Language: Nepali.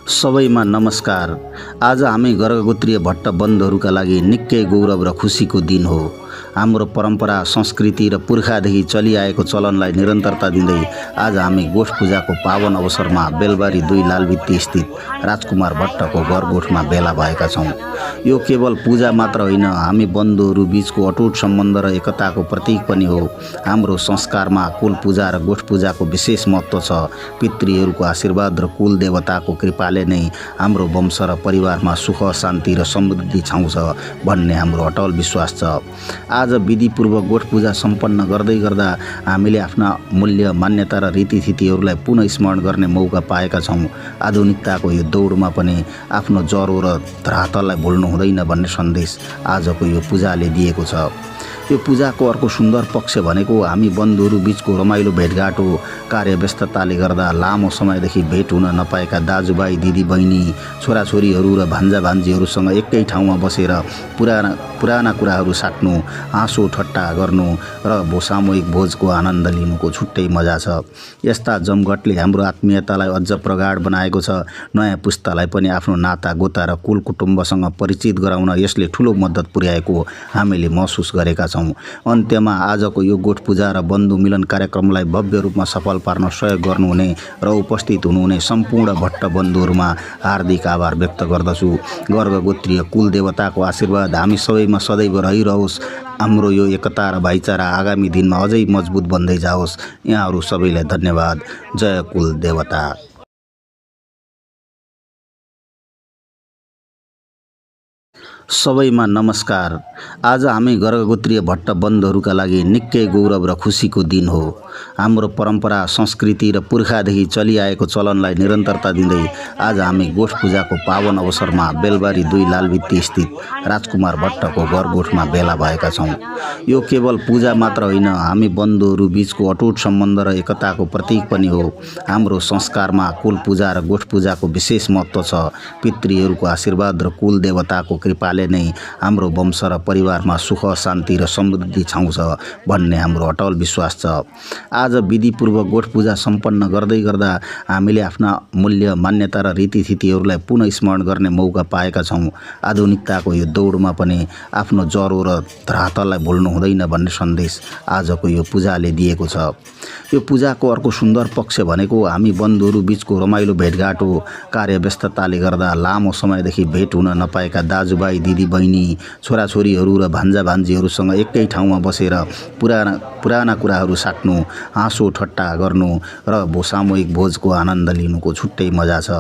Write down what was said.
सबैमा नमस्कार। आज हामी गर्भगोत्रीय भट्ट बन्धुहरूका लागि निकै गौरव र खुसीको दिन हो। हाम्रो परम्परा, संस्कृति र पुर्खादेखि चलिआएको चलनलाई निरन्तरता दिँदै आज हामी गोठ पूजाको पावन अवसरमा बेलबारी 2 लालभित्ती स्थित राजकुमार भट्टको गरगोठमा भेला भएका छौँ। यो केवल पूजा मात्र होइन, हामी बन्धुहरू बीचको अटुट सम्बन्ध र एकताको प्रतीक पनि हो। हाम्रो संस्कारमा कुल पूजा र गोठ पूजाको विशेष महत्त्व छ। पितृहरूको आशीर्वाद र कुल देवताको कृपाले नै हाम्रो वंश र परिवारमा सुख, शान्ति र समृद्धि छाउँछ भन्ने हाम्रो अटल विश्वास छ। आज विधिपूर्वक गोठ पूजा सम्पन्न गर्दै गर्दा हामीले आफ्ना मूल्य, मान्यता र रीतिथितिहरूलाई पुनः स्मरण गर्ने मौका पाएका छौँ। आधुनिकताको यो दौडमा पनि आफ्नो जरो र धरातललाई भुल्नु हुँदैन भन्ने सन्देश आजको यो पूजाले दिएको छ। यो पूजाको अर्को सुन्दर पक्ष भनेको हामी बन्धुहरू बीचको रमाइलो भेटघाट हो। कार्यव्यस्तताले गर्दा लामो समयदेखि भेट हुन नपाएका दाजुभाइ, दिदीबहिनी, छोराछोरीहरू र भान्जा भान्जीहरूसँग एकै ठाउँमा बसेर पुराना कुराहरू साट्नु, हाँसो ठट्टा गर्नु र सामूहिक भोजको आनन्द लिनुको छुट्टै मजा छ। यस्ता जमघटले हाम्रो आत्मीयतालाई अझ प्रगाढ बनाएको छ। नयाँ पुस्तालाई पनि आफ्नो नाता गोता र कुल कुटुम्बसँग परिचित गराउन यसले ठुलो मद्दत पुर्याएको हामीले महसुस गरेका छौँ। अन्त्यमा आजको यो गोठ पूजा र बन्धु मिलन कार्यक्रमलाई भव्य रूपमा सफल पार्न सहयोग गर्नुहुने र उपस्थित हुनुहुने सम्पूर्ण भट्ट बन्धुहरूमा हार्दिक आभार व्यक्त गर्दछु। गर्भगोत्रीय कुल देवताको आशीर्वाद हामी सबैमा सदैव रहिरहोस्। हाम्रो यो एकता र भाइचारा आगामी दिनमा अझै मजबुत बन्दै जाओस्। यहाँहरू सबैलाई धन्यवाद। जय कुल देवता। सबैमा नमस्कार। आज हामी गर्भगोत्रीय भट्ट बन्धुहरूका लागि निकै गौरव र खुसीको दिन हो। हाम्रो परम्परा, संस्कृति र पुर्खादेखि चलिआएको चलनलाई निरन्तरता दिँदै आज हामी गोठ पूजाको पावन अवसरमा बेलबारी 2 लालभित्ती स्थित राजकुमार भट्टको गरगोठमा भेला भएका छौँ। यो केवल पूजा मात्र होइन, हामी बन्धुहरू बीचको अटुट सम्बन्ध र एकताको प्रतीक पनि हो। हाम्रो संस्कारमा कुल पूजा र गोठ पूजाको विशेष महत्त्व छ। पितृहरूको आशीर्वाद र कुल देवताको कृपाले नै हाम्रो वंश र परिवारमा सुख, शान्ति र समृद्धि छाउँछ भन्ने हाम्रो अटल विश्वास छ। आज विधिपूर्वक गोठ पूजा सम्पन्न गर्दै गर्दा हामीले आफ्ना मूल्य, मान्यता र रीतिथितिहरूलाई पुनः स्मरण गर्ने मौका पाएका छौँ। आधुनिकताको यो दौडमा पनि आफ्नो जरो र धरातललाई भुल्नु हुँदैन भन्ने सन्देश आजको यो पूजाले दिएको छ। यो पूजाको अर्को सुन्दर पक्ष भनेको हामी बन्धुहरू बीचको रमाइलो भेटघाट हो। कार्यव्यस्तताले गर्दा लामो समयदेखि भेट हुन नपाएका दाजुभाइ, दिदीबहिनी, छोराछोरीहरू र भान्जा भान्जीहरूसँग एकै ठाउँमा बसेर पुराना कुराहरू साट्नु, हाँसो ठट्टा गर्नु र सामूहिक भोजको आनन्द लिनुको छुट्टै मजा छ।